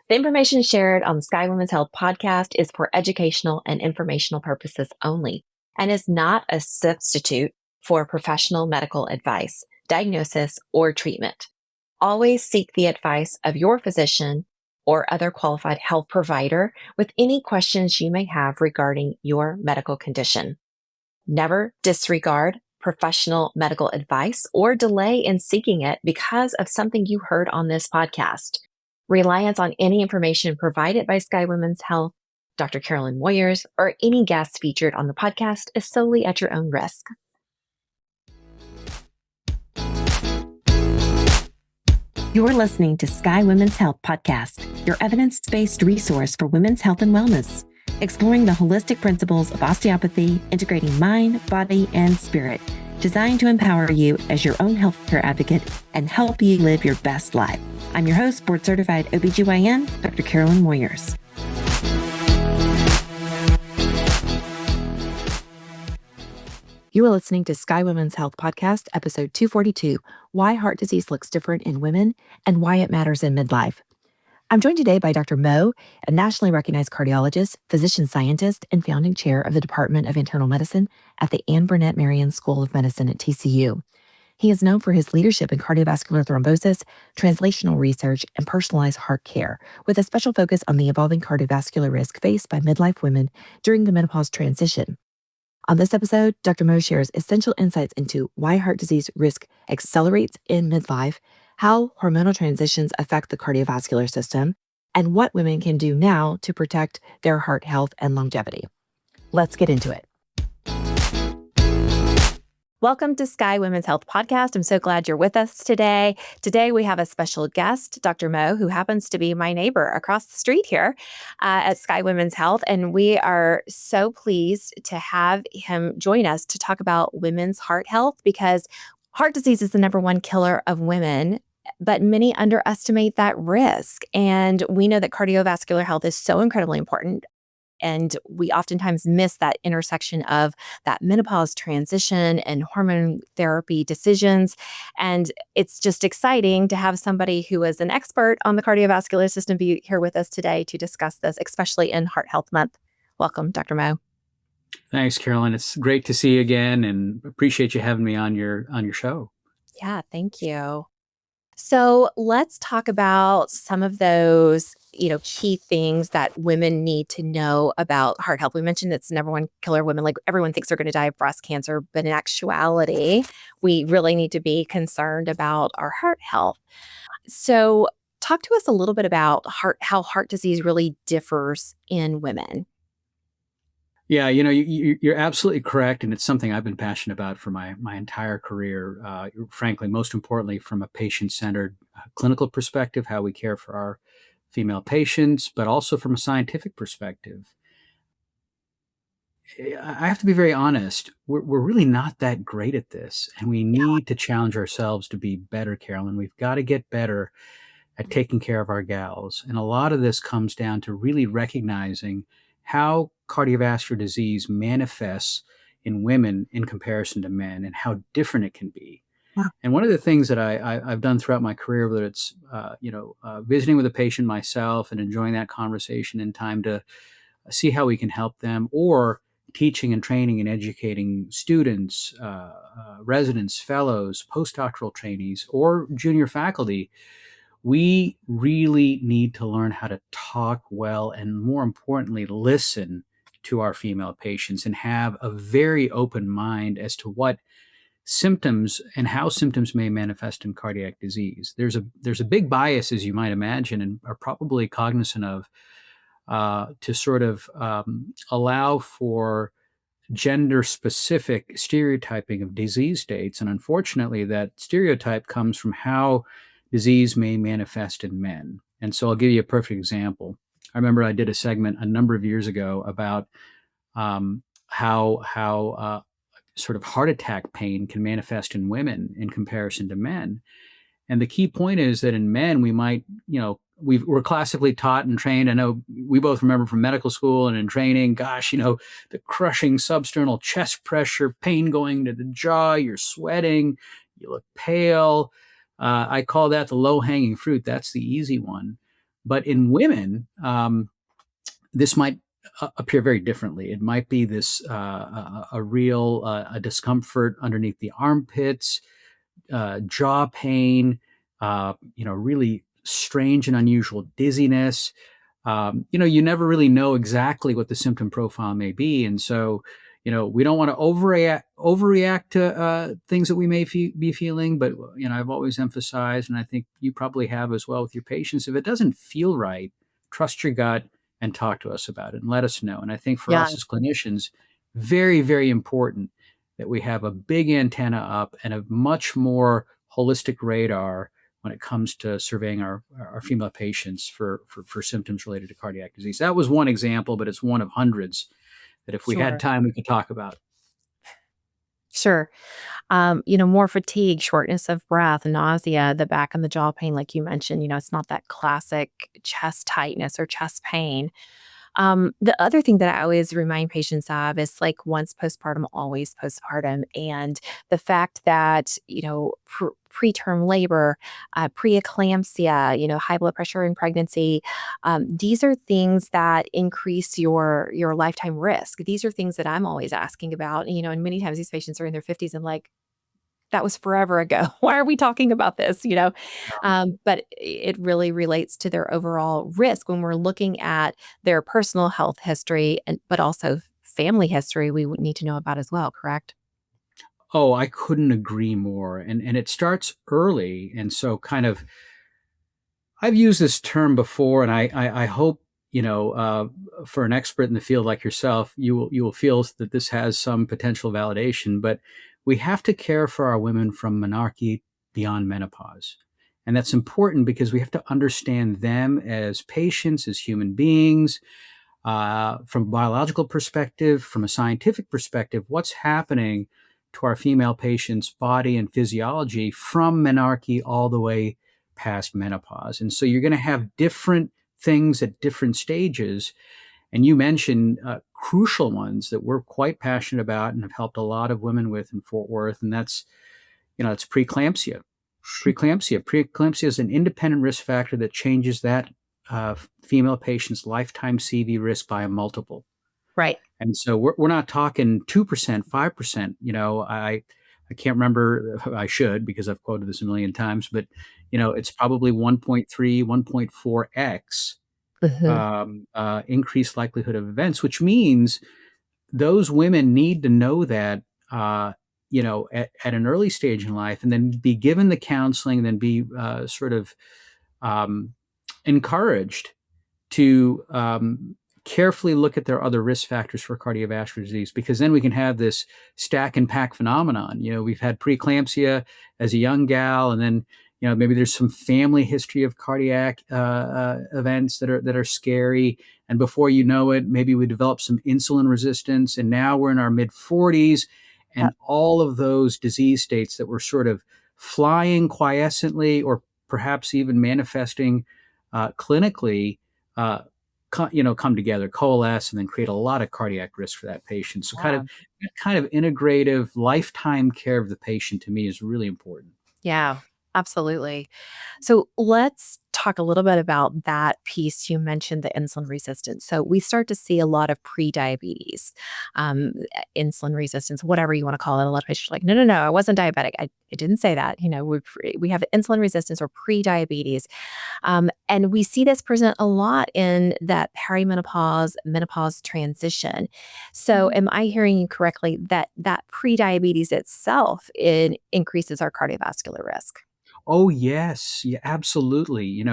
The information shared on the Sky Women's Health podcast is for educational and informational purposes only and is not a substitute for professional medical advice, diagnosis, or treatment. Always seek the advice of your physician or other qualified health provider with any questions you may have regarding your medical condition. Never disregard professional medical advice or delay in seeking it because of something you heard on this podcast. Reliance on any information provided by Sky Women's Health, Dr. Carolyn Moyers, or any guests featured on the podcast is solely at your own risk. You're listening to Sky Women's Health Podcast, your evidence-based resource for women's health and wellness, exploring the holistic principles of osteopathy, integrating mind, body, and spirit, designed to empower you as your own healthcare advocate and help you live your best life. I'm your host, board-certified OBGYN, Dr. Carolyn Moyers. You are listening to Sky Women's Health Podcast, episode 242, Why Heart Disease Looks Different in Women and Why It Matters in Midlife. I'm joined today by Dr. Mo, a nationally recognized cardiologist, physician scientist, and founding chair of the Department of Internal Medicine at the Burnett Marion School of Medicine at TCU. He is known for his leadership in cardiovascular thrombosis, translational research, and personalized heart care, with a special focus on the evolving cardiovascular risk faced by midlife women during the menopause transition. On this episode, Dr. Mo shares essential insights into why heart disease risk accelerates in midlife, how hormonal transitions affect the cardiovascular system, and what women can do now to protect their heart health and longevity. Let's get into it. Welcome to Sky Women's Health Podcast. I'm so glad you're with us today. Today we have a special guest, Dr. Mo, who happens to be my neighbor across the street here at Sky Women's Health. And we are so pleased to have him join us to talk about women's heart health, because heart disease is the number one killer of women, but many underestimate that risk. And we know that cardiovascular health is so incredibly important. And we oftentimes miss that intersection of that menopause transition and hormone therapy decisions. And it's just exciting to have somebody who is an expert on the cardiovascular system be here with us today to discuss this, especially in Heart Health Month. Welcome, Dr. Mo. Thanks, Carolyn. It's great to see you again and appreciate you having me on your show. Yeah, thank you. So let's talk about some of those, key things that women need to know about heart health. We mentioned it's the number one killer of women. Like, everyone thinks they're going to die of breast cancer, but in actuality, we really need to be concerned about our heart health. So talk to us a little bit about how heart disease really differs in women. Yeah, you're absolutely correct, and it's something I've been passionate about for my entire career. Frankly, most importantly, from a patient-centered clinical perspective, how we care for our female patients, but also from a scientific perspective. I have to be very honest. We're really not that great at this, and we need to challenge ourselves to be better, Carolyn. We've got to get better at taking care of our gals, and a lot of this comes down to really recognizing how cardiovascular disease manifests in women in comparison to men and how different it can be. Wow. And one of the things that I've done throughout my career, whether it's visiting with a patient myself and enjoying that conversation and time to see how we can help them, or teaching and training and educating students, residents, fellows, postdoctoral trainees, or junior faculty, we really need to learn how to talk well and, more importantly, listen to our female patients and have a very open mind as to what symptoms and how symptoms may manifest in cardiac disease. There's a big bias, as you might imagine, and are probably cognizant of, to sort of allow for gender-specific stereotyping of disease states. And unfortunately, that stereotype comes from how disease may manifest in men. And so I'll give you a perfect example. I remember I did a segment a number of years ago about how sort of heart attack pain can manifest in women in comparison to men. And the key point is that in men, we might, we're classically taught and trained. I know we both remember from medical school and in training, gosh, the crushing substernal chest pressure, pain going to the jaw, you're sweating, you look pale. I call that the low-hanging fruit. That's the easy one. But in women, this might appear very differently. It might be this a real a discomfort underneath the armpits, jaw pain, really strange and unusual dizziness. You never really know exactly what the symptom profile may be, and so we don't want to overreact to things that we may be feeling. But I've always emphasized, and I think you probably have as well with your patients, if it doesn't feel right, trust your gut and talk to us about it and let us know. And I think for Yeah. us as clinicians, very, very important that we have a big antenna up and a much more holistic radar when it comes to surveying our female patients for symptoms related to cardiac disease. That was one example, but it's one of hundreds that if we had Sure. time, we could talk about. Sure. More fatigue, shortness of breath, nausea, the back and the jaw pain, like you mentioned, it's not that classic chest tightness or chest pain. The other thing that I always remind patients of is like once postpartum, always postpartum. And the fact that, preterm labor, preeclampsia, high blood pressure in pregnancy, these are things that increase your lifetime risk. These are things that I'm always asking about, and many times these patients are in their 50s and like, that was forever ago. Why are we talking about this? But it really relates to their overall risk when we're looking at their personal health history but also family history we would need to know about as well, correct? Oh, I couldn't agree more. And it starts early. And so I've used this term before, and I hope, for an expert in the field like yourself, you will feel that this has some potential validation, but we have to care for our women from menarche beyond menopause. And that's important because we have to understand them as patients, as human beings, from a biological perspective, from a scientific perspective, what's happening to our female patients' body and physiology from menarche all the way past menopause. And so you're going to have different things at different stages. And you mentioned crucial ones that we're quite passionate about and have helped a lot of women with in Fort Worth. And it's preeclampsia. Preeclampsia is an independent risk factor that changes that female patient's lifetime CV risk by a multiple. Right. And so we're not talking 2%, 5%. I can't remember. I should, because I've quoted this a million times, but it's probably 1.3, 1.4x Mhm. increased likelihood of events, which means those women need to know that, at an early stage in life, and then be given the counseling, then be sort of um, encouraged to carefully look at their other risk factors for cardiovascular disease, because then we can have this stack and pack phenomenon. We've had preeclampsia as a young gal, and then maybe there's some family history of cardiac events that are scary, and before you know it, maybe we develop some insulin resistance, and now we're in our mid 40s, and Yep. all of those disease states that were sort of flying quiescently, or perhaps even manifesting clinically, uh, come together, coalesce, and then create a lot of cardiac risk for that patient. So Yeah. that kind of integrative lifetime care of the patient to me is really important. Yeah, absolutely. So let's talk a little bit about that piece. You mentioned the insulin resistance. So we start to see a lot of pre-diabetes, insulin resistance, whatever you want to call it. A lot of patients are like, no, no, no, I wasn't diabetic. I didn't say that. We have insulin resistance or pre-diabetes. And we see this present a lot in that perimenopause, menopause transition. So, am I hearing you correctly that that prediabetes itself increases our cardiovascular risk? Oh, yes. Yeah, absolutely.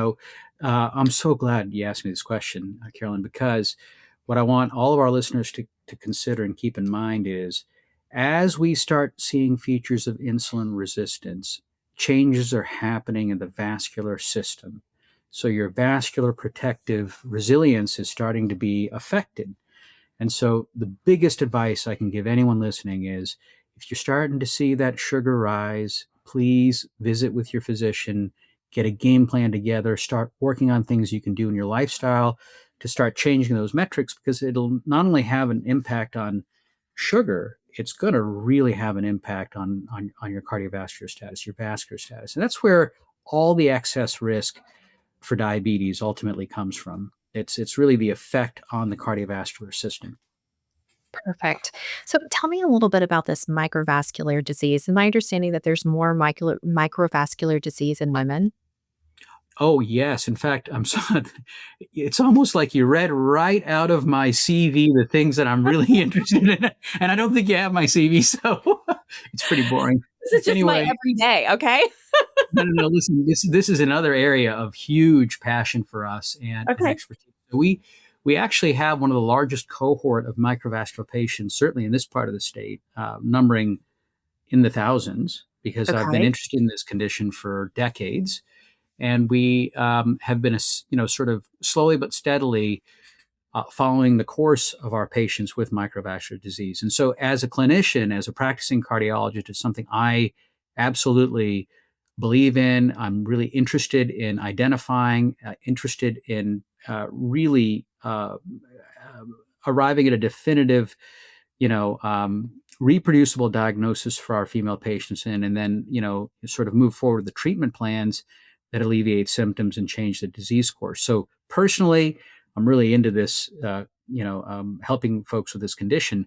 I'm so glad you asked me this question, Carolyn, because what I want all of our listeners to consider and keep in mind is, as we start seeing features of insulin resistance, changes are happening in the vascular system. So your vascular protective resilience is starting to be affected. And so the biggest advice I can give anyone listening is, if you're starting to see that sugar rise, please visit with your physician, get a game plan together, start working on things you can do in your lifestyle to start changing those metrics, because it'll not only have an impact on sugar, it's going to really have an impact on your cardiovascular status, your vascular status. And that's where all the excess risk for diabetes ultimately comes from. It's really the effect on the cardiovascular system. Perfect. So tell me a little bit about this microvascular disease. Am I understanding that there's more microvascular disease in women? Oh, yes. In fact, it's almost like you read right out of my CV the things that I'm really interested in. And I don't think you have my CV, so it's pretty boring. This is just my Anyway, everyday, okay? no, listen, this is another area of huge passion for us and Okay. expertise. We actually have one of the largest cohort of microvascular patients, certainly in this part of the state, numbering in the thousands, because I've been Okay. interested in this condition for decades. And we have been, sort of slowly but steadily following the course of our patients with microvascular disease. And so, as a clinician, as a practicing cardiologist, it's something I absolutely believe in. I'm really interested in identifying, interested in really arriving at a definitive, reproducible diagnosis for our female patients and then, sort of move forward the treatment plans that alleviate symptoms and change the disease course. So personally, I'm really into this, helping folks with this condition.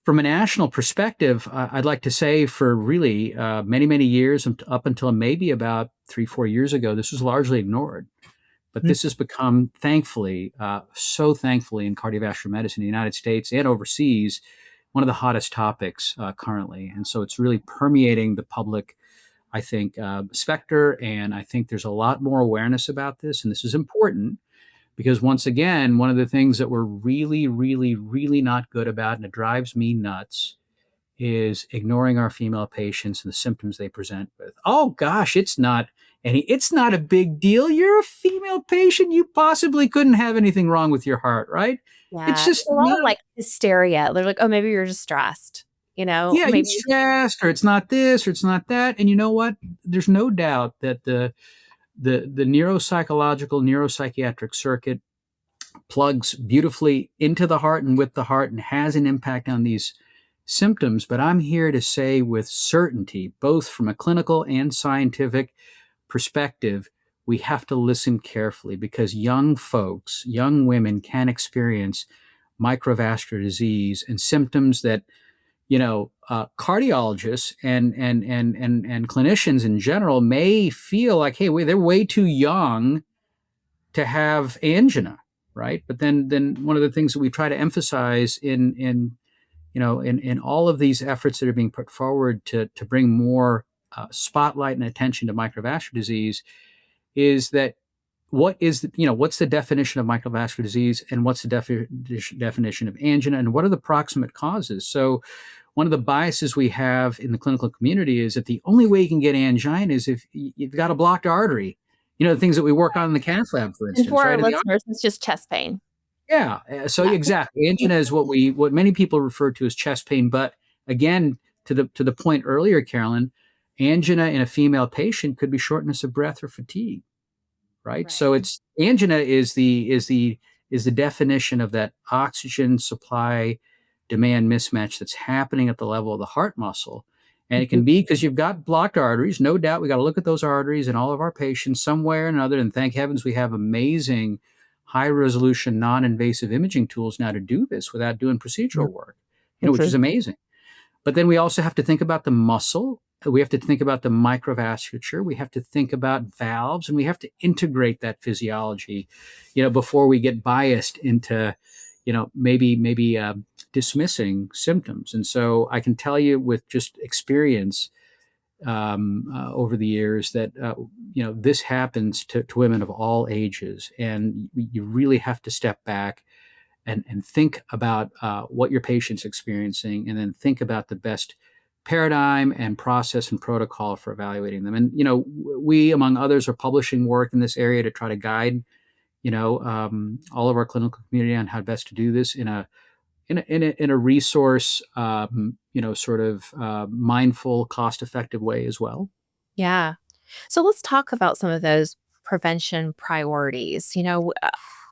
From a national perspective, I'd like to say for really many, many years, up until maybe about 3-4 years ago, this was largely ignored. But Mm. this has become, thankfully, so thankfully in cardiovascular medicine in the United States and overseas, one of the hottest topics currently. And so it's really permeating the public, I think, specter. And I think there's a lot more awareness about this. And this is important because, once again, one of the things that we're really, really, really not good about, and it drives me nuts, is ignoring our female patients and the symptoms they present with. Oh gosh, it's not a big deal. You're a female patient. You possibly couldn't have anything wrong with your heart, right? It's Yeah. It's just a lot not. of like hysteria. They're like, oh, maybe you're just stressed. Yeah, you're Maybe. stressed, or it's not this, or it's not that. And you know what? There's no doubt that the neuropsychological, neuropsychiatric circuit plugs beautifully into the heart and with the heart and has an impact on these symptoms. But I'm here to say with certainty, both from a clinical and scientific perspective, we have to listen carefully because young folks, young women can experience microvascular disease and symptoms that, cardiologists and clinicians in general may feel like, hey, wait, they're way too young to have angina, right? But then one of the things that we try to emphasize in all of these efforts that are being put forward to bring more spotlight and attention to microvascular disease is that what's the definition of microvascular disease and what's the definition of angina and what are the proximate causes? So one of the biases we have in the clinical community is that the only way you can get angina is if you've got a blocked artery. The things that we work on in the cath lab, for And instance, for our right? listeners, it's just chest pain. Yeah. So Yeah. exactly, angina is what many people refer to as chest pain. But again, to the point earlier, Carolyn, angina in a female patient could be shortness of breath or fatigue, right? So Right. it's angina is the definition of that oxygen supply demand mismatch that's happening at the level of the heart muscle. And it Mhm. can be because you've got blocked arteries. No doubt we got to look at those arteries in all of our patients somewhere or another. And thank heavens we have amazing high resolution, non invasive imaging tools now to do this without doing Yeah. procedural work, which is Okay. amazing. But then we also have to think about the muscle. We have to think about the microvasculature. We have to think about valves, and we have to integrate that physiology, before we get biased into, maybe dismissing symptoms. And so I can tell you with just experience over the years that this happens to women of all ages, and you really have to step back and think about what your patient's experiencing, and then think about the best paradigm and process and protocol for evaluating them. And we, among others, are publishing work in this area to try to guide all of our clinical community on how best to do this in a resource sort of mindful, cost-effective way as well. Yeah. So let's talk about some of those prevention priorities.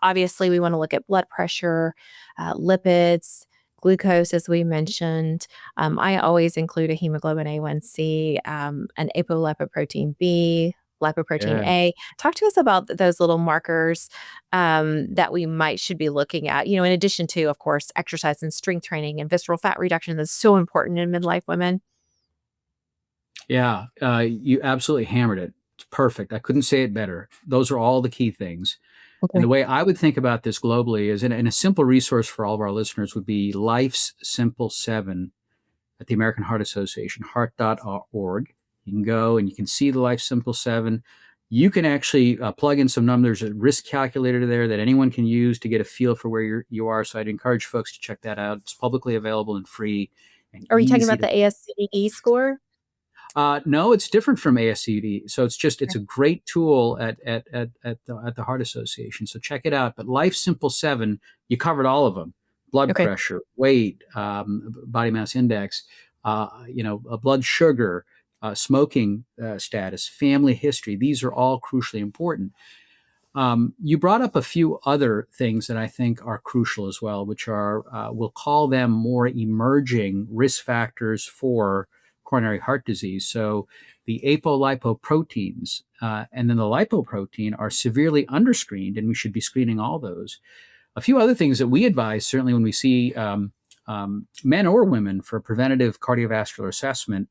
Obviously, we want to look at blood pressure, lipids, glucose, as we mentioned. I always include a hemoglobin A1C, an apolipoprotein B, lipoprotein Yeah. A. Talk to us about those little markers that we should be looking at, in addition to, of course, exercise and strength training and visceral fat reduction that's so important in midlife women. Yeah, you absolutely hammered it. It's perfect. I couldn't say it better. Those are all the key things. And Okay. the way I would think about this globally is, and a simple resource for all of our listeners would be Life's Simple Seven at the American Heart Association, heart.org. You can go and you can see the Life Simple Seven. You can actually plug in some numbers, a risk calculator there that anyone can use to get a feel for where you are. So I'd encourage folks to check that out. It's publicly available and free and Are you talking easy about to. the ASCE score? No, it's different from ASCD. So it's Okay. a great tool at the Heart Association. So check it out. But Life Simple Seven, you covered all of them: blood Okay. pressure, weight, body mass index, blood sugar, smoking status, family history. These are all crucially important. You brought up a few other things that I think are crucial as well, which are, we'll call them more emerging risk factors for coronary heart disease. So the apolipoproteins and then the lipoprotein are severely underscreened, and we should be screening all those. A few other things that we advise, certainly when we see men or women for preventative cardiovascular assessment,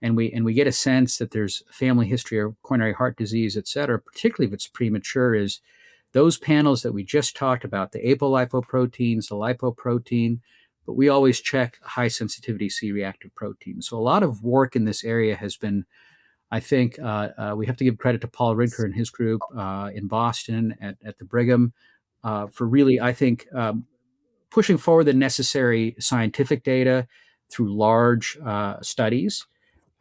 and we get a sense that there's family history of coronary heart disease, et cetera, particularly if it's premature, is those panels that we just talked about, the apolipoproteins, the lipoprotein, but we always check high sensitivity C-reactive protein. So a lot of work in this area has been, I think, we have to give credit to Paul Ridker and his group in Boston at the Brigham for really, I think, pushing forward the necessary scientific data through large studies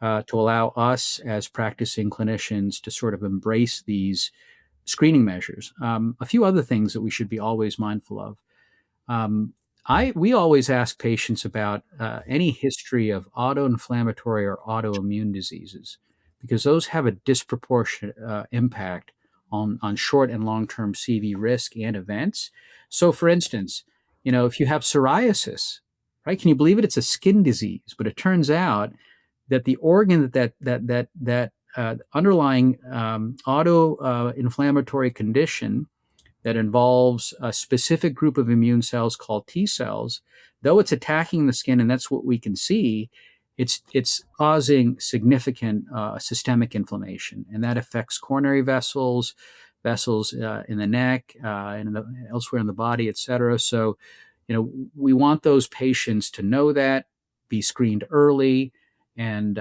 to allow us as practicing clinicians to sort of embrace these screening measures. A few other things that we should be always mindful of. We always ask patients about any history of autoinflammatory or autoimmune diseases, because those have a disproportionate impact on short and long-term CV risk and events. So, for instance, if you have psoriasis, right? Can you believe it? It's a skin disease, but it turns out that the organ that underlying auto-inflammatory condition that involves a specific group of immune cells called T cells, though it's attacking the skin, and that's what we can see, it's causing significant systemic inflammation, and that affects coronary vessels, vessels in the neck, and elsewhere in the body, et cetera. So, we want those patients to know that, be screened early and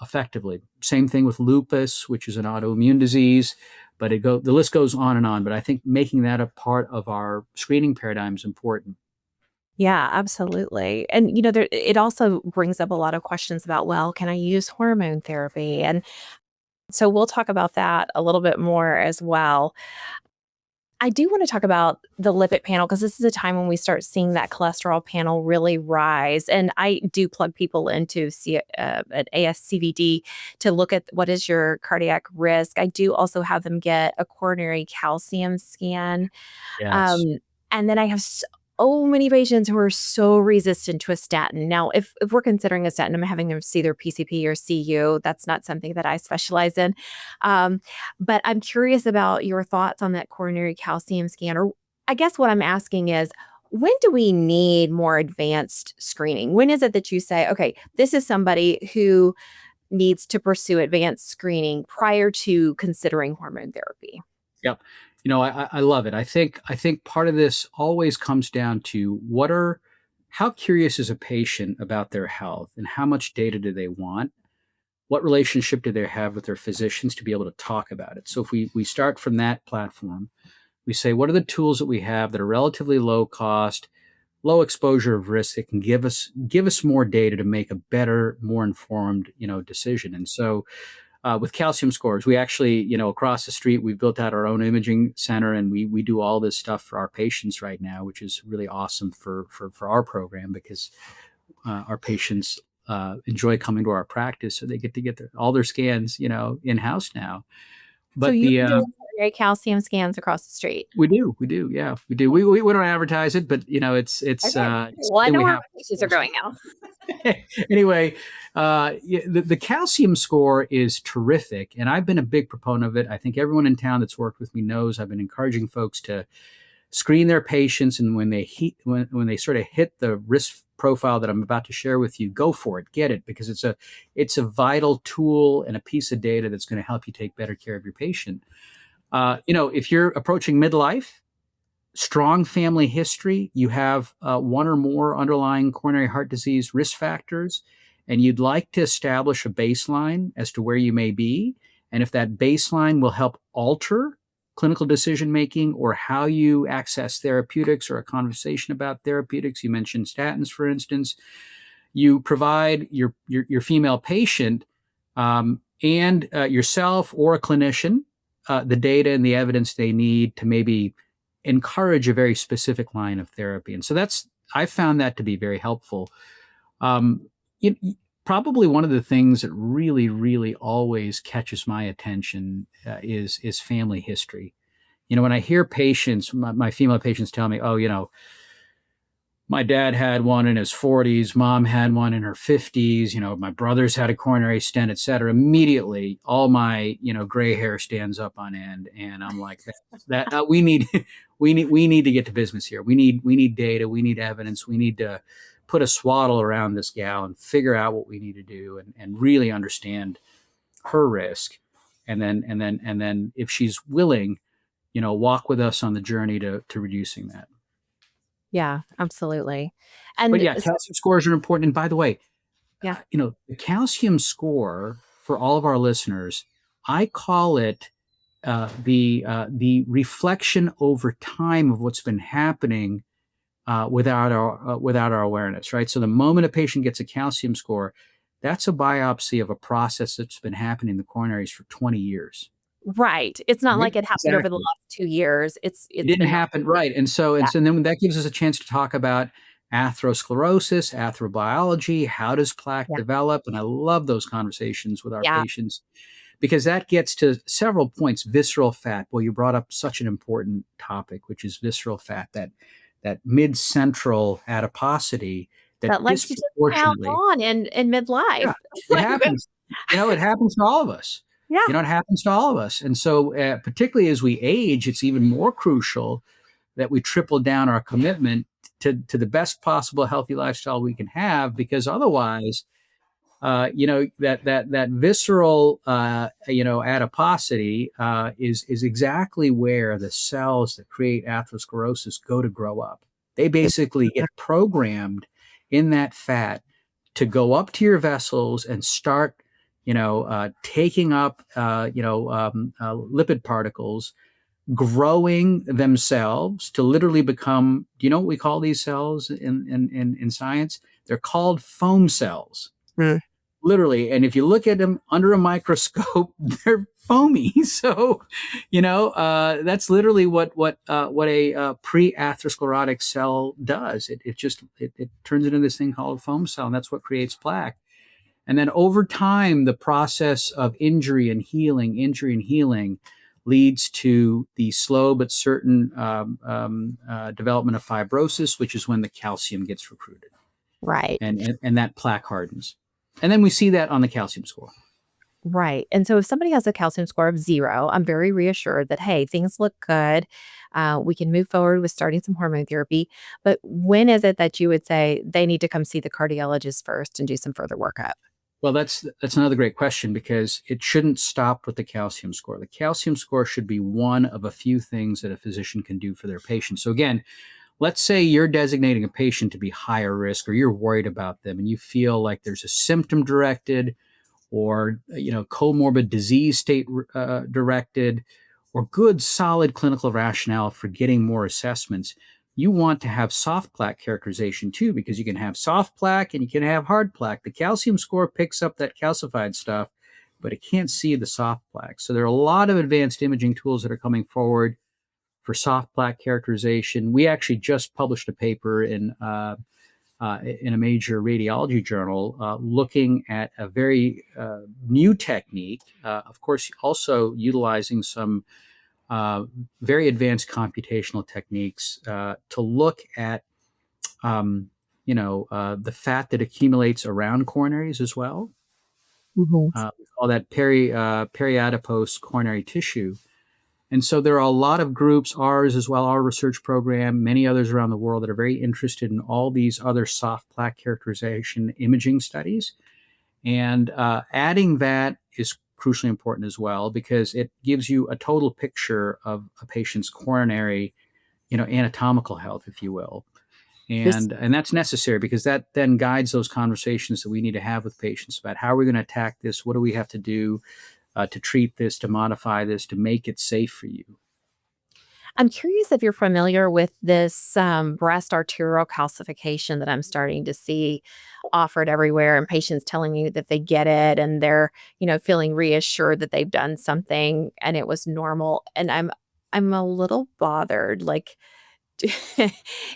effectively. Same thing with lupus, which is an autoimmune disease, but the list goes on and on. But I think making that a part of our screening paradigm is important. Yeah, absolutely. And it also brings up a lot of questions about, well, can I use hormone therapy? And so we'll talk about that a little bit more as well. I do want to talk about the lipid panel because this is a time when we start seeing that cholesterol panel really rise. And I do plug people into an ASCVD to look at what is your cardiac risk. I do also have them get a coronary calcium scan. Yes. Um, and then I have so many patients who are so resistant to a statin. Now, if we're considering a statin, I'm having them see their PCP or CU. That's not something that I specialize in. Um, but I'm curious about your thoughts on that coronary calcium scan. Or I guess what I'm asking is, when do we need more advanced screening? When is it that you say, okay, this is somebody who needs to pursue advanced screening prior to considering hormone therapy? Yep. I love it. I think part of this always comes down to how curious is a patient about their health and how much data do they want? What relationship do they have with their physicians to be able to talk about it? So if we start from that platform, we say, what are the tools that we have that are relatively low cost, low exposure of risk that can give us more data to make a better, more informed, decision? And so with calcium scores, we actually, across the street, we've built out our own imaging center, and we do all this stuff for our patients right now, which is really awesome for our program, because our patients enjoy coming to our practice, so they get to get all their scans, in house now. So But you're the doing coronary calcium scans across the street. We do. Yeah, we do. We don't advertise it, but it's Okay. it's Well, I something know we where have. my patients are going now. Anyway, the calcium score is terrific, and I've been a big proponent of it. I think everyone in town that's worked with me knows I've been encouraging folks to screen their patients, and when they sort of hit the risk profile that I'm about to share with you, go for it, get it, because it's a vital tool and a piece of data that's going to help you take better care of your patient. If you're approaching midlife, strong family history, you have one or more underlying coronary heart disease risk factors, and you'd like to establish a baseline as to where you may be, and if that baseline will help alter clinical decision making or how you access therapeutics or a conversation about therapeutics. You mentioned statins, for instance. You provide your female patient and yourself or a clinician the data and the evidence they need to maybe encourage a very specific line of therapy. And so I found that to be very helpful. Um, it, Probably one of the things that really, really always catches my attention is family history. When I hear patients, my female patients tell me, oh, my dad had one in his 40s, mom had one in her 50s, my brothers had a coronary stent, et cetera. Immediately, all my, gray hair stands up on end. And I'm like, we need to get to business here. We need data. We need evidence. We need to put a swaddle around this gal and figure out what we need to do and really understand her risk. And then if she's willing, walk with us on the journey to reducing that. Yeah, absolutely. But And yeah, calcium scores are important. And by the way, yeah, the calcium score for all of our listeners, I call it the reflection over time of what's been happening without our awareness, right? So the moment a patient gets a calcium score, that's a biopsy of a process that's been happening in the coronaries for 20 years. right. It's not Right? like it happened over the Exactly. last 2 years. It's It didn't been happen, right? And yeah, then that gives us a chance to talk about atherosclerosis, atherobiology, how does plaque yeah, develop? And I love those conversations with our yeah. patients because that gets to several points. Visceral fat. Well, you brought up such an important topic, which is visceral fat, that mid-central adiposity that That likes to just count disproportionately, on in midlife. yeah, it Like, happens. It happens to all of us. yeah, It happens to all of us. And so, particularly as we age, it's even more crucial that we triple down our commitment to the best possible healthy lifestyle we can have, because otherwise, that visceral, adiposity is exactly where the cells that create atherosclerosis go to grow up. They basically get programmed in that fat to go up to your vessels and start, taking up, lipid particles, growing themselves to literally become. Do you know what we call these cells in science? They're called foam cells. Mm. Literally. And if you look at them under a microscope, they're foamy. So, that's literally what a pre-atherosclerotic cell does. It turns into this thing called a foam cell, and that's what creates plaque. And then over time, the process of injury and healing leads to the slow but certain development of fibrosis, which is when the calcium gets recruited. right. And that plaque hardens. And then we see that on the calcium score. Right. And so if somebody has a calcium score of 0, I'm very reassured that, hey, things look good. We can move forward with starting some hormone therapy. But when is it that you would say they need to come see the cardiologist first and do some further workup? Well, that's another great question, because it shouldn't stop with the calcium score. The calcium score should be one of a few things that a physician can do for their patient. So again, let's say you're designating a patient to be higher risk, or you're worried about them and you feel like there's a symptom directed or comorbid disease state directed or good solid clinical rationale for getting more assessments. You want to have soft plaque characterization too, because you can have soft plaque and you can have hard plaque. The calcium score picks up that calcified stuff, but it can't see the soft plaque. So there are a lot of advanced imaging tools that are coming forward for soft plaque characterization. We actually just published a paper in a major radiology journal looking at a very new technique, of course, also utilizing some very advanced computational techniques to look at the fat that accumulates around coronaries as well. Mhm. We call that periadipose coronary tissue. And so there are a lot of groups, ours as well, our research program, many others around the world that are very interested in all these other soft plaque characterization imaging studies. And adding that is crucially important as well, because it gives you a total picture of a patient's coronary, anatomical health, if you will. This And that's necessary because that then guides those conversations that we need to have with patients about how we're going to attack this. What do we have to do to treat this, to modify this, to make it safe for you? I'm curious if you're familiar with this breast arterial calcification that I'm starting to see offered everywhere, and patients telling me that they get it and they're, feeling reassured that they've done something and it was normal. And I'm a little bothered. Like,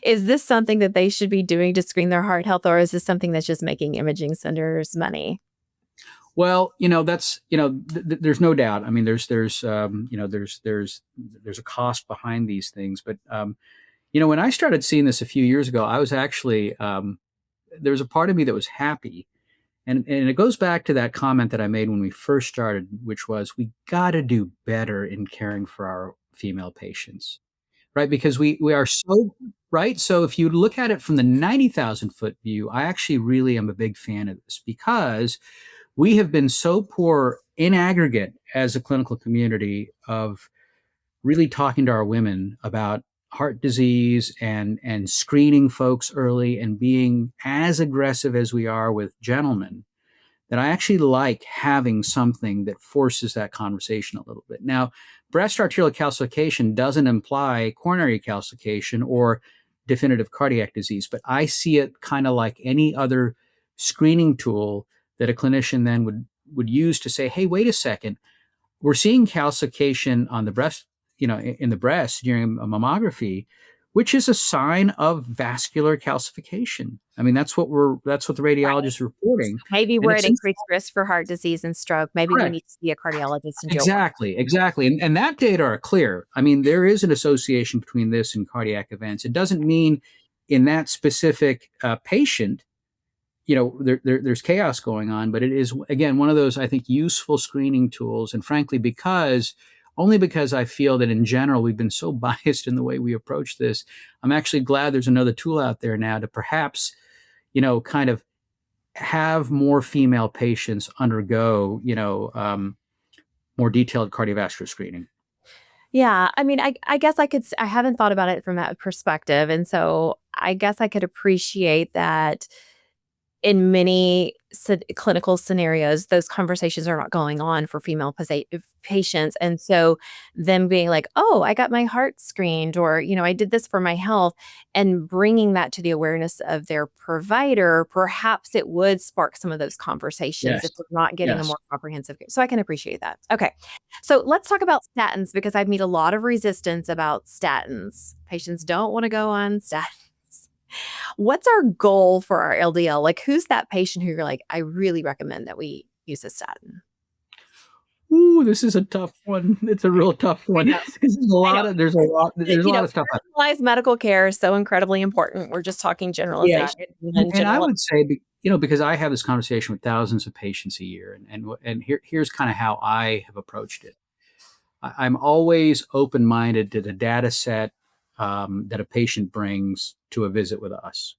is this something that they should be doing to screen their heart health, or is this something that's just making imaging centers money? Well, that's there's no doubt. I mean, there's a cost behind these things, but when I started seeing this a few years ago, I was actually there was a part of me that was happy, and it goes back to that comment that I made when we first started, which was we got to do better in caring for our female patients, right? Because we are so right. So if you look at it from the 90,000-foot view, I actually really am a big fan of this because we have been so poor in aggregate as a clinical community of really talking to our women about heart disease and screening folks early and being as aggressive as we are with gentlemen, that I actually like having something that forces that conversation a little bit. Now, breast arterial calcification doesn't imply coronary calcification or definitive cardiac disease, but I see it kind of like any other screening tool that a clinician then would use to say, hey, wait a second, we're seeing calcification on the breast, in the breast during a mammography, which is a sign of vascular calcification. I mean, that's what the radiologist is reporting. Maybe And we're it's at increased risk for heart disease and stroke. Maybe we correct. need to see a cardiologist and do a work. Exactly. And that data are clear. I mean, there is an association between this and cardiac events. It doesn't mean in that specific patient, there's chaos going on, but it is, again, one of those, I think, useful screening tools. And frankly, only because I feel that in general, we've been so biased in the way we approach this, I'm actually glad there's another tool out there now to perhaps, kind of have more female patients undergo, more detailed cardiovascular screening. Yeah, I mean, I guess I haven't thought about it from that perspective, and so I guess I could appreciate that in many clinical scenarios, those conversations are not going on for female patients. And so them being like, oh, I got my heart screened, or, I did this for my health, and bringing that to the awareness of their provider, perhaps it would spark some of those conversations Yes. if we're not getting a Yes. more comprehensive care. So I can appreciate that. Okay. So let's talk about statins, because I meet a lot of resistance about statins. Patients don't want to go on statins. What's our goal for our LDL? Like, who's that patient who you're like, I really recommend that we use a statin? Ooh, this is a tough one. It's a real tough I one. know. I know. There's a lot of stuff. Personalized medical care is so incredibly important. We're just talking Yeah. generalization and And I general. would say, because I have this conversation with thousands of patients a year, and here's kind of how I have approached it. I'm always open-minded to the data set that a patient brings to a visit with us.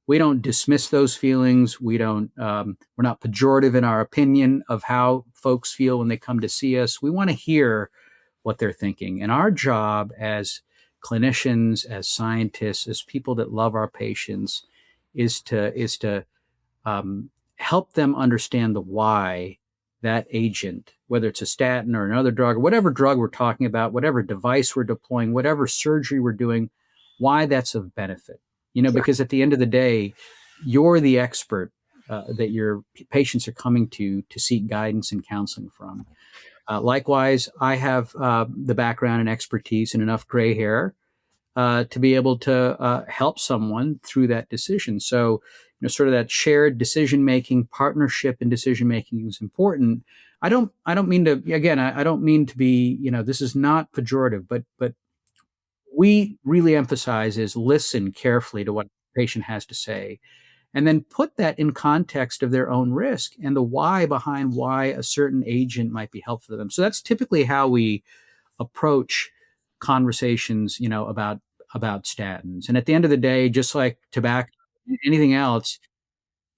We don't dismiss those feelings. We're not pejorative in our opinion of how folks feel when they come to see us. We want to hear what they're thinking. And our job as clinicians, as scientists, as people that love our patients, is to help them understand the why that agent, whether it's a statin or another drug, or whatever drug we're talking about, whatever device we're deploying, whatever surgery we're doing, why that's of benefit. Because at the end of the day, you're the expert that your patients are coming to seek guidance and counseling from. Likewise, I have the background and expertise and enough gray hair to be able to help someone through that decision. So, sort of that shared decision making, partnership in decision making is important. I don't mean to, again, I don't mean to be, this is not pejorative, but we really emphasize is listen carefully to what the patient has to say, and then put that in context of their own risk and the why behind why a certain agent might be helpful to them. So that's typically how we approach conversations, about statins. And at the end of the day, just like tobacco, anything else,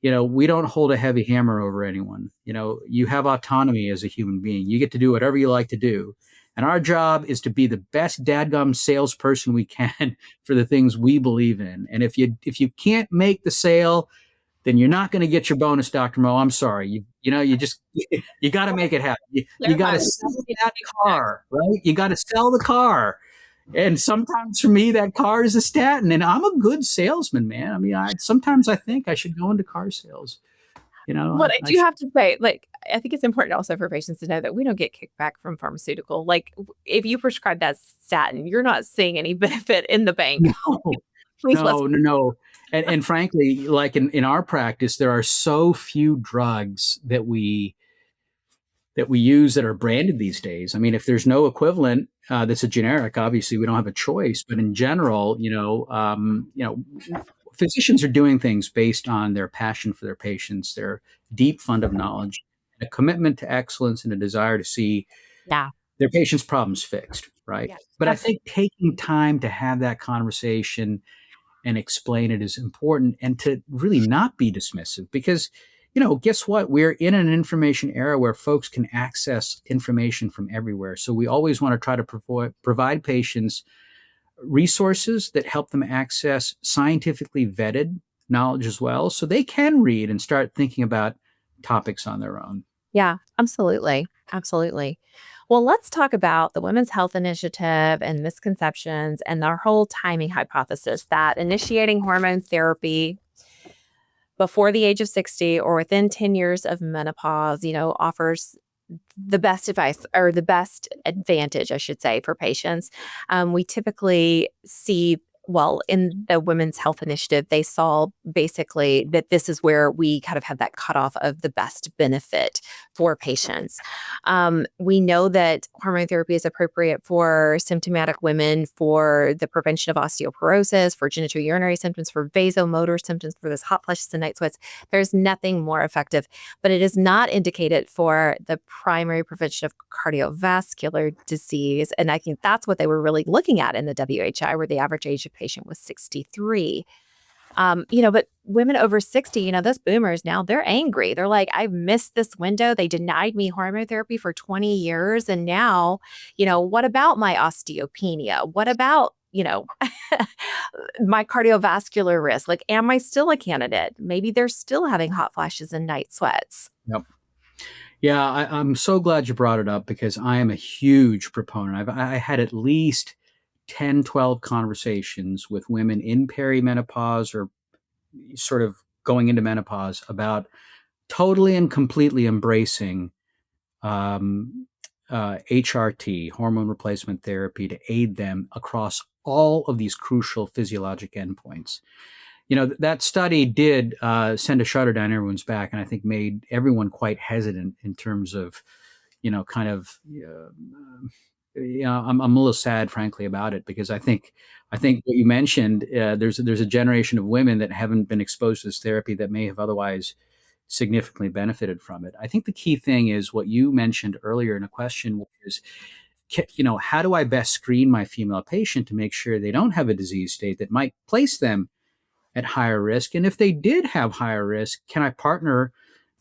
we don't hold a heavy hammer over anyone. You have autonomy as a human being. You get to do whatever you like to do. And our job is to be the best dadgum salesperson we can for the things we believe in. And if you can't make the sale, then you're not going to get your bonus, Dr. Mo. I'm sorry. You just, you got to make it happen. You got to sell that car, right? You got to sell the car. And sometimes for me, that car is a statin, and I'm a good salesman, man. I mean, sometimes I think I should go into car sales. What I do have to say, I think it's important also for patients to know that we don't get kickback from pharmaceutical. Like, if you prescribe that statin, you're not seeing any benefit in the bank. No, Please no. And frankly, like in our practice, there are so few drugs that we use that are branded these days. I mean, if there's no equivalent that's a generic, obviously we don't have a choice. But in general, physicians are doing things based on their passion for their patients, their deep fund of knowledge, a commitment to excellence, and a desire to see their patients' problems fixed, right? Yes, but I think taking time to have that conversation and explain it is important, and to really not be dismissive, because guess what? We're in an information era where folks can access information from everywhere. So we always want to try to provide patients resources that help them access scientifically vetted knowledge as well, so they can read and start thinking about topics on their own. Yeah, absolutely. Absolutely. Well, let's talk about the Women's Health Initiative and misconceptions and their whole timing hypothesis that initiating hormone therapy before the age of 60 or within 10 years of menopause, offers the best advice, or the best advantage, I should say, for patients. We typically see, well, in the Women's Health Initiative, they saw basically that this is where we kind of have that cutoff of the best benefit for patients. We know that hormone therapy is appropriate for symptomatic women for the prevention of osteoporosis, for genitourinary symptoms, for vasomotor symptoms, for those hot flushes and night sweats. There's nothing more effective, but it is not indicated for the primary prevention of cardiovascular disease. And I think that's what they were really looking at in the WHI, where the average age of patient was 63. But women over 60, those boomers now, they're angry. They're like, I've missed this window. They denied me hormone therapy for 20 years. And now, what about my osteopenia? What about, my cardiovascular risk? Like, am I still a candidate? Maybe they're still having hot flashes and night sweats. Yep. Yeah, I'm so glad you brought it up, because I am a huge proponent. I had at least 10, 12 conversations with women in perimenopause or sort of going into menopause about totally and completely embracing HRT, hormone replacement therapy, to aid them across all of these crucial physiologic endpoints. That study did send a shudder down everyone's back, and I think made everyone quite hesitant in terms of, I'm a little sad, frankly, about it, because I think what you mentioned, there's a generation of women that haven't been exposed to this therapy that may have otherwise significantly benefited from it. I think the key thing is what you mentioned earlier in a question, which is, how do I best screen my female patient to make sure they don't have a disease state that might place them at higher risk? And if they did have higher risk, can I partner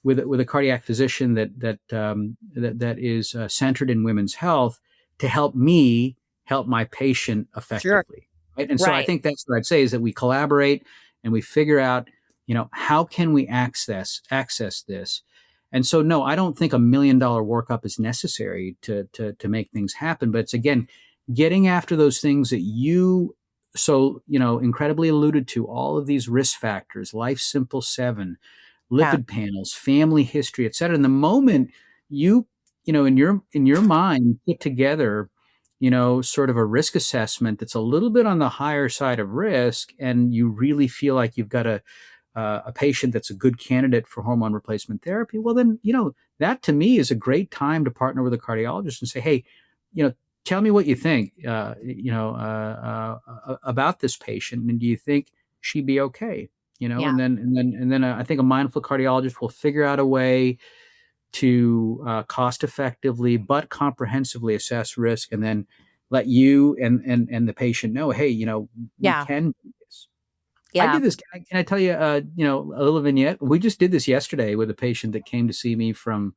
with a cardiac physician that is centered in women's health to help me help my patient effectively? Sure. Right. And so I think that's what I'd say, is that we collaborate and we figure out, how can we access this? And so, no, I don't think $1 million workup is necessary to make things happen. But it's, again, getting after those things that you so, incredibly alluded to, all of these risk factors, Life Simple 7, lipid panels, family history, et cetera. And the moment you, in your mind, put together, sort of a risk assessment that's a little bit on the higher side of risk, and you really feel like you've got a patient that's a good candidate for hormone replacement therapy, well, then, that to me is a great time to partner with a cardiologist and say, hey, tell me what you think, about this patient, and do you think she'd be okay? Yeah. And then I think a mindful cardiologist will figure out a way to cost effectively but comprehensively assess risk, and then let you and the patient know, hey, we Yeah. can do this. I Yeah. did this. Can I tell you, a little vignette? We just did this yesterday with a patient that came to see me from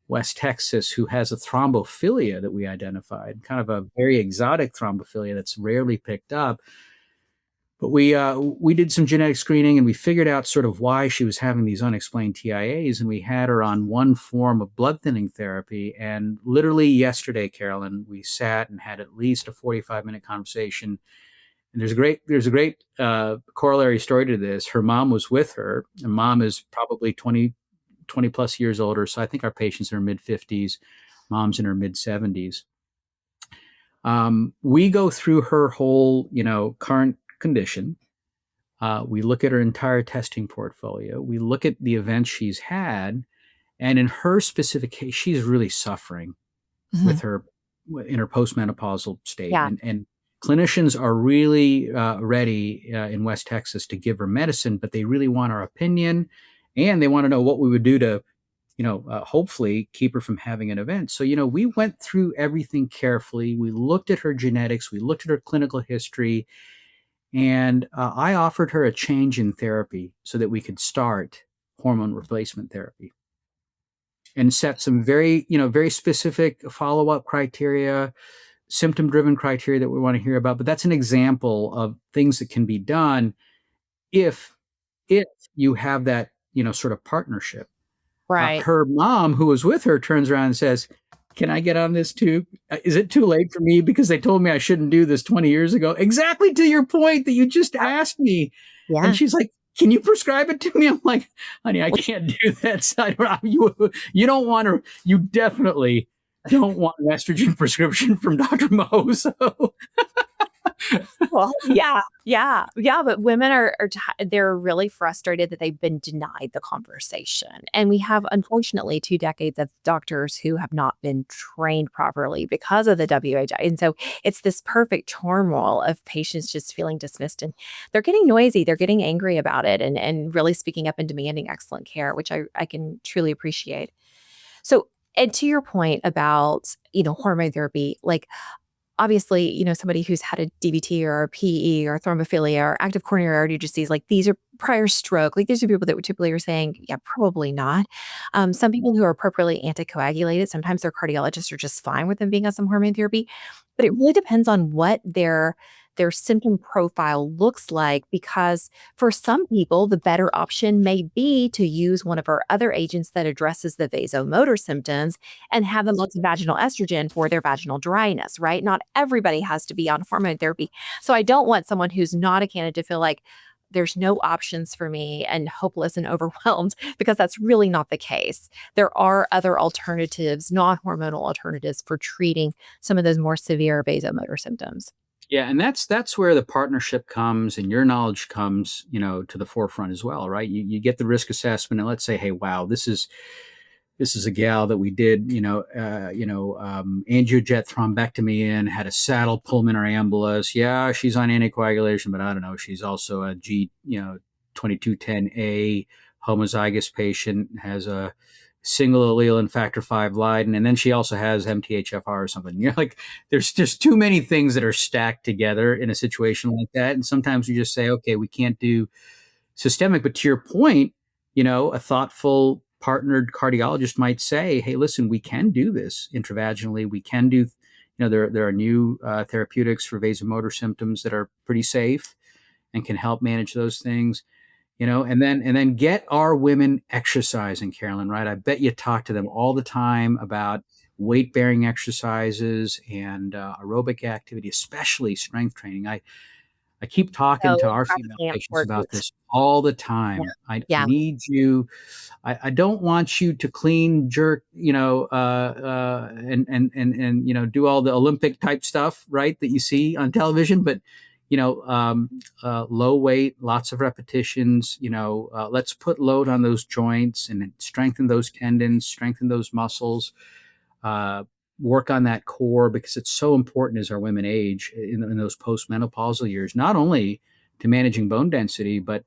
West Texas who has a thrombophilia that we identified, kind of a very exotic thrombophilia that's rarely picked up. But we did some genetic screening, and we figured out sort of why she was having these unexplained TIAs, and we had her on one form of blood thinning therapy. And literally yesterday, Carolyn, we sat and had at least a 45-minute conversation. And there's a great corollary story to this. Her mom was with her, and mom is probably 20 plus years older. So I think our patient's in her mid 50s, mom's in her mid 70s. We go through her whole, current condition. We look at her entire testing portfolio. We look at the events she's had. And in her specific case, she's really suffering with her in her postmenopausal state. Yeah. And clinicians are really ready in West Texas to give her medicine, but they really want our opinion, and they want to know what we would do to, hopefully keep her from having an event. So, we went through everything carefully. We looked at her genetics. We looked at her clinical history. And I offered her a change in therapy so that we could start hormone replacement therapy and set some very specific follow-up criteria, symptom-driven criteria that we want to hear about. But that's an example of things that can be done if you have that, sort of partnership. Right. Her mom, who was with her, turns around and says, can I get on this too? Is it too late for me because they told me I shouldn't do this 20 years ago? Exactly to your point that you just asked me. Yeah. And she's like, can you prescribe it to me? I'm like, honey, I can't do that. So you don't want to, you definitely don't want an estrogen prescription from Dr. Mo. So. Well, yeah. But women they're really frustrated that they've been denied the conversation. And we have, unfortunately, 2 decades of doctors who have not been trained properly because of the WHI. And so it's this perfect turmoil of patients just feeling dismissed, and they're getting noisy. They're getting angry about it, and really speaking up and demanding excellent care, which I can truly appreciate. So, and to your point about, hormone therapy, like, obviously, somebody who's had a DVT or a PE or thrombophilia or active coronary artery disease, like, these are prior stroke. Like, these are people that would typically are saying, yeah, probably not. Some people who are appropriately anticoagulated, sometimes their cardiologists are just fine with them being on some hormone therapy. But it really depends on what their symptom profile looks like, because for some people, the better option may be to use one of our other agents that addresses the vasomotor symptoms and have them on some vaginal estrogen for their vaginal dryness, right? Not everybody has to be on hormone therapy. So I don't want someone who's not a candidate to feel like there's no options for me and hopeless and overwhelmed, because that's really not the case. There are other alternatives, non-hormonal alternatives for treating some of those more severe vasomotor symptoms. Yeah, and that's where the partnership comes and your knowledge comes, to the forefront as well, right? You get the risk assessment, and let's say, hey, wow, this is a gal that we did, angiojet thrombectomy in, had a saddle pulmonary embolus. Yeah, she's on anticoagulation, but I don't know, she's also a G, 2210A homozygous patient, has a single allele in factor V Leiden, and then she also has MTHFR or something. You're like, there's just too many things that are stacked together in a situation like that. And sometimes you just say, okay, we can't do systemic. But to your point, a thoughtful partnered cardiologist might say, hey, listen, we can do this intravaginally. We can do, there are new therapeutics for vasomotor symptoms that are pretty safe and can help manage those things. And then get our women exercising, Carolyn, right? I bet you talk to them all the time about weight-bearing exercises and aerobic activity, especially strength training. I keep talking to our female patients about this all the time. I need you. I don't want you to clean, jerk, and do all the Olympic type stuff, right, that you see on television, but low weight, lots of repetitions. Let's put load on those joints and strengthen those tendons, strengthen those muscles, uh, work on that core, because it's so important as our women age in those postmenopausal years, not only to managing bone density, but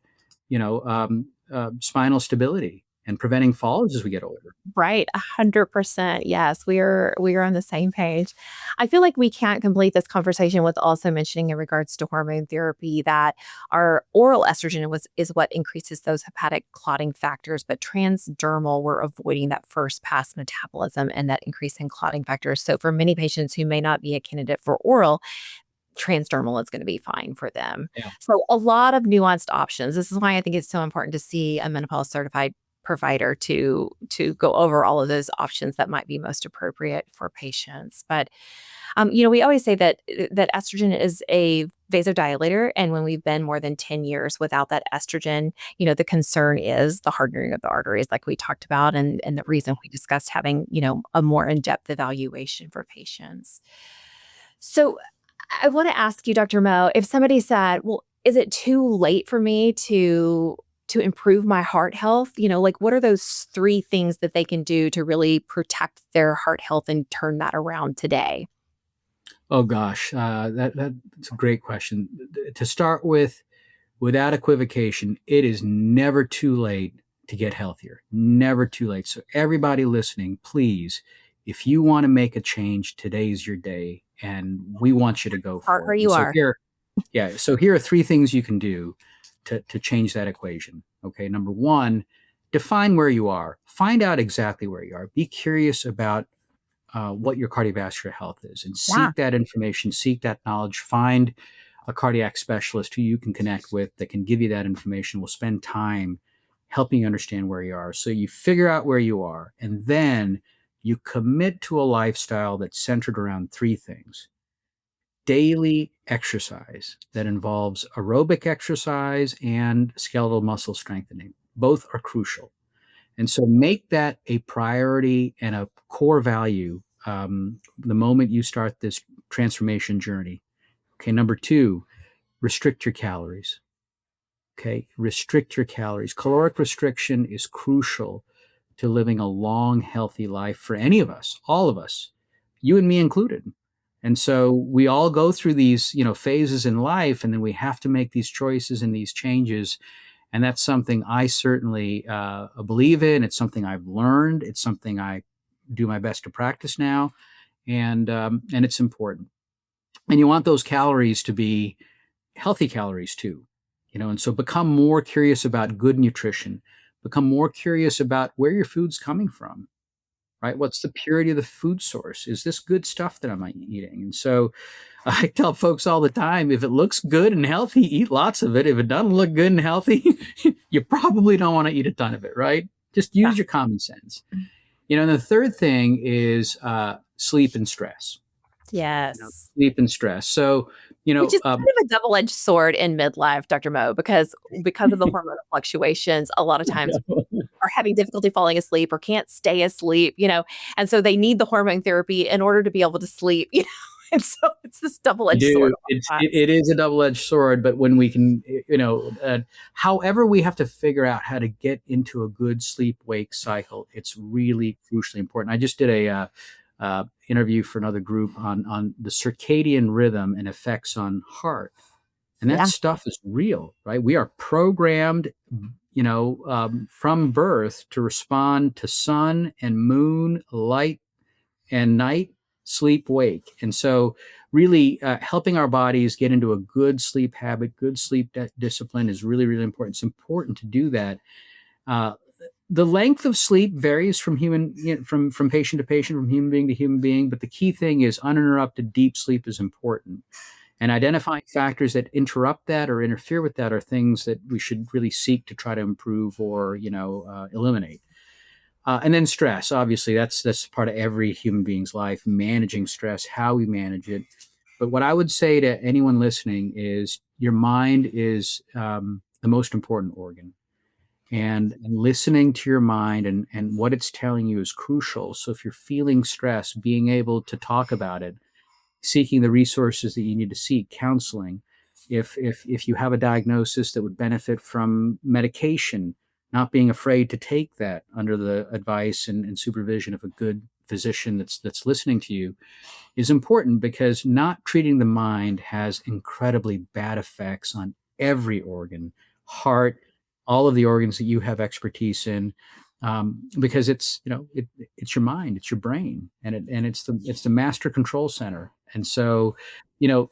spinal stability and preventing falls as we get older. Right, 100%. Yes, we are on the same page. I feel like we can't complete this conversation with also mentioning in regards to hormone therapy that our oral estrogen is what increases those hepatic clotting factors, but transdermal, we're avoiding that first pass metabolism and that increase in clotting factors. So for many patients who may not be a candidate for oral, transdermal is going to be fine for them. Yeah. So a lot of nuanced options. This is why I think it's so important to see a menopause certified provider to go over all of those options that might be most appropriate for patients. But we always say that estrogen is a vasodilator, and when we've been more than 10 years without that estrogen, the concern is the hardening of the arteries, like we talked about, and the reason we discussed having a more in-depth evaluation for patients. So I want to ask you, Dr. Mo, if somebody said, well, is it too late for me to improve my heart health? Like what are those three things that they can do to really protect their heart health and turn that around today? Oh gosh, that's a great question. To start with, without equivocation, it is never too late to get healthier. Never too late. So everybody listening, please, if you want to make a change, today's your day, and we want you to go Start for where it. And you so are. here are three things you can do to change that equation. Okay, number one, define where you are. Find out exactly where you are. Be curious about what your cardiovascular health is, and Yeah. seek that information, seek that knowledge. Find a cardiac specialist who you can connect with that can give you that information. Will spend time helping you understand where you are. So you figure out where you are, and then you commit to a lifestyle that's centered around three things: daily exercise that involves aerobic exercise and skeletal muscle strengthening. Both are crucial. And so make that a priority and a core value the moment you start this transformation journey. Okay, number two, restrict your calories. Okay, restrict your calories. Caloric restriction is crucial to living a long, healthy life for any of us, all of us, you and me included. And so we all go through these, phases in life, and then we have to make these choices and these changes. And that's something I certainly believe in. It's something I've learned. It's something I do my best to practice now, and it's important. And you want those calories to be healthy calories too, and so become more curious about good nutrition. Become more curious about where your food's coming from, right? What's the purity of the food source? Is this good stuff that I'm eating? And so I tell folks all the time, if it looks good and healthy, eat lots of it. If it doesn't look good and healthy, you probably don't want to eat a ton of it, right? Just Yeah. use your common sense. And the third thing is sleep and stress. Yes. Sleep and stress. So, Which is kind of a double-edged sword in midlife, Dr. Mo, because of the hormonal fluctuations, a lot of times are having difficulty falling asleep or can't stay asleep, and so they need the hormone therapy in order to be able to sleep, and so it's this you double-edged sword do. a lot of times. It is a double-edged sword, but when we can, however, we have to figure out how to get into a good sleep-wake cycle. It's really crucially important. I just did a interview for another group on the circadian rhythm and effects on heart, and that Yeah. stuff is real, right? We are programmed, from birth to respond to sun and moon, light and night, sleep, wake. And so really helping our bodies get into a good sleep habit, good sleep discipline is really, really important. It's important to do that. Uh, the length of sleep varies from from patient to patient, from human being to human being. But the key thing is uninterrupted deep sleep is important. And identifying factors that interrupt that or interfere with that are things that we should really seek to try to improve or eliminate. And then stress, obviously, that's part of every human being's life. Managing stress, how we manage it. But what I would say to anyone listening is, your mind is the most important organ, and listening to your mind and what it's telling you is crucial. So if you're feeling stress, being able to talk about it, seeking the resources that you need to seek, counseling, if you have a diagnosis that would benefit from medication, not being afraid to take that under the advice and supervision of a good physician that's listening to you is important, because not treating the mind has incredibly bad effects on every organ, heart, all of the organs that you have expertise in, because it's your mind, it's your brain, and it's the master control center. And so,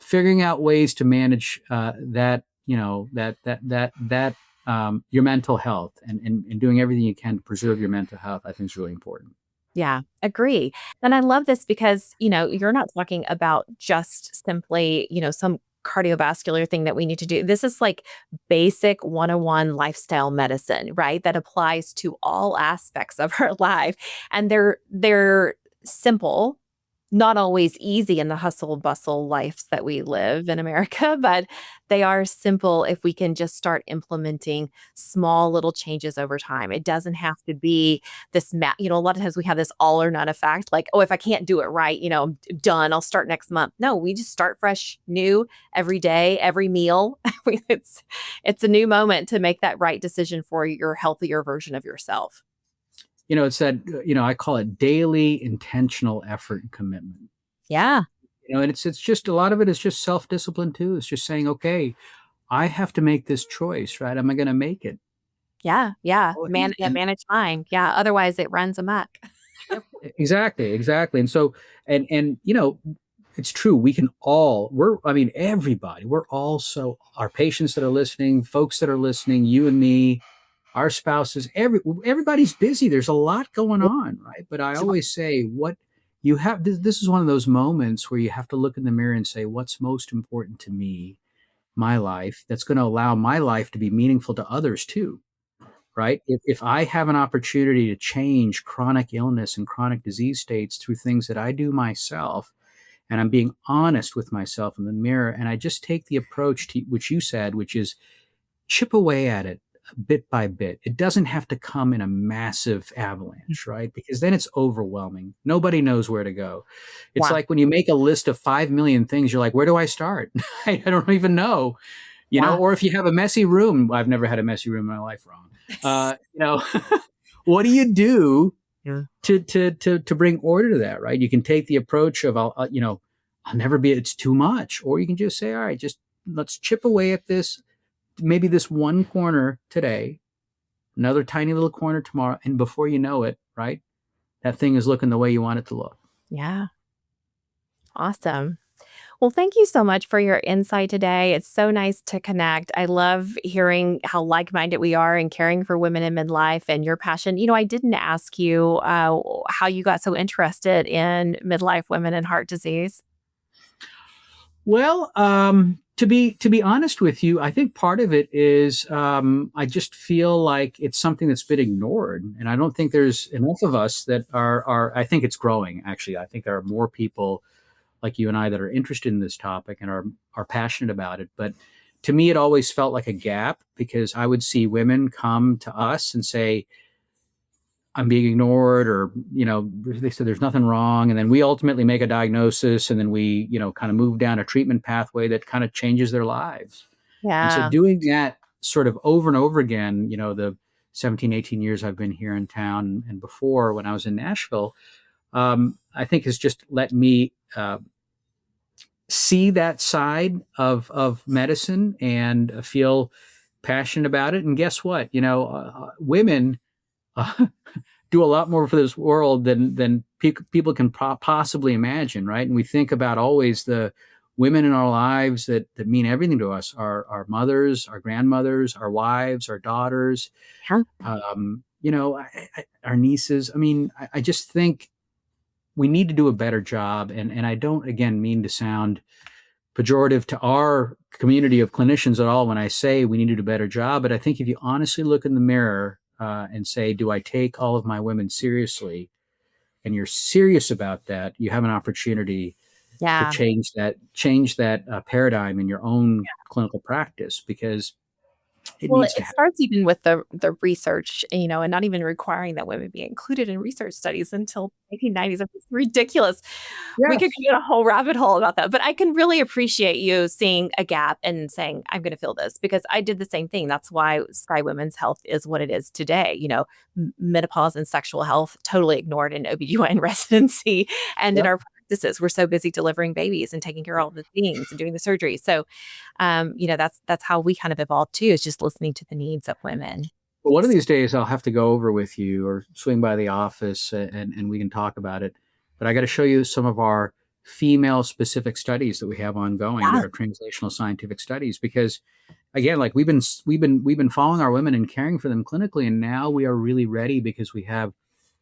figuring out ways to manage that, your mental health, and doing everything you can to preserve your mental health, I think is really important. Yeah, agree. And I love this because, you're not talking about just simply, some cardiovascular thing that we need to do. This is like basic 101 lifestyle medicine, right? That applies to all aspects of our life. And they're simple, not always easy in the hustle bustle lives that we live in America, but they are simple if we can just start implementing small little changes over time. It doesn't have to be a lot of times we have this all or none effect, like, oh, if I can't do it right, I'm done. I'll start next month. No, we just start fresh, new every day, every meal. It's a new moment to make that right decision for your healthier version of yourself. It's that, I call it daily intentional effort and commitment. Yeah. And it's just, a lot of it is just self-discipline too. It's just saying, okay, I have to make this choice, right? Am I going to make it? Yeah, yeah. Oh, and Manage time. Yeah, otherwise it runs amok. Yep, exactly. And so, and it's true. We can all, everybody, we're all, so our patients that are listening, folks that are listening, you and me, our spouses, everybody's busy. There's a lot going on, right? But I always say, what you have, this is one of those moments where you have to look in the mirror and say, what's most important to me, my life, that's going to allow my life to be meaningful to others too, right? If I have an opportunity to change chronic illness and chronic disease states through things that I do myself, and I'm being honest with myself in the mirror, and I just take the approach to which you said, which is chip away at it bit by bit. It doesn't have to come in a massive avalanche, right? Because then it's overwhelming. Nobody knows where to go. It's Wow. like when you make a list of 5 million things, you're like, where do I start? I don't even know, Yeah. or if you have a messy room, I've never had a messy room in my life, wrong. What do you do Yeah. to bring order to that, right? You can take the approach of, I'll never be, it's too much. Or you can just say, all right, just let's chip away at this, maybe this one corner today, another tiny little corner tomorrow. And before you know it, right, that thing is looking the way you want it to look. Yeah. Awesome. Well, thank you so much for your insight today. It's so nice to connect. I love hearing how like-minded we are in caring for women in midlife and your passion. I didn't ask you how you got so interested in midlife women and heart disease. Well, to be honest with you, I think part of it is, I just feel like it's something that's been ignored, and I don't think there's enough of us that are. I think it's growing. Actually, I think there are more people like you and I that are interested in this topic and are passionate about it. But to me, it always felt like a gap, because I would see women come to us and say, I'm being ignored, or, they said there's nothing wrong. And then we ultimately make a diagnosis, and then we, kind of move down a treatment pathway that kind of changes their lives. And so Yeah. doing that sort of over and over again, the 17, 18 years I've been here in town, and before when I was in Nashville, I think has just let me see that side of medicine and feel passionate about it. And guess what? Women uh, do a lot more for this world than people can possibly imagine, right? And we think about always the women in our lives that mean everything to us: our mothers, our grandmothers, our wives, our daughters, Yeah. our nieces. I just think we need to do a better job. And I don't, again, mean to sound pejorative to our community of clinicians at all when I say we need to do a better job. But I think if you honestly look in the mirror and say, do I take all of my women seriously? And you're serious about that, you have an opportunity to Yeah. change that paradigm in your own clinical practice. Because it Well, needs to it happen. starts even with the research, and not even requiring that women be included in research studies until 1990s. It's ridiculous. We could Yes. go down a whole rabbit hole about that, but I can really appreciate you seeing a gap and saying, "I'm gonna fill this," because I did the same thing. That's why Sky Women's Health is what it is today. Menopause and sexual health totally ignored in OBGYN residency and in Yep. our practices. We're so busy delivering babies and taking care of all the things and doing the surgery. So, that's how we kind of evolved too, is just listening to the needs of women. Well, one of these days I'll have to go over with you or swing by the office and we can talk about it. But I got to show you some of our female specific studies that we have ongoing that Yeah. are translational scientific studies because again, like we've been following our women and caring for them clinically, and now we are really ready because we have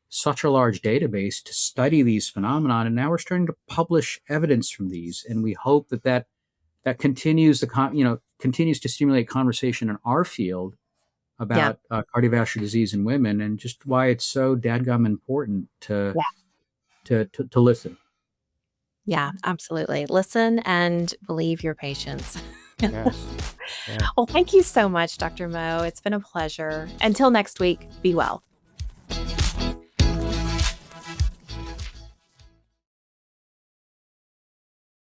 such a large database to study these phenomenon, and now we're starting to publish evidence from these, and we hope that continues continues to stimulate conversation in our field Yeah. about cardiovascular disease in women and just why it's so dadgum important to Yeah. to listen. Yeah, absolutely. Listen and believe your patients. Yes. Yeah. Well, thank you so much, Dr. Mo. It's been a pleasure. Until next week, be well.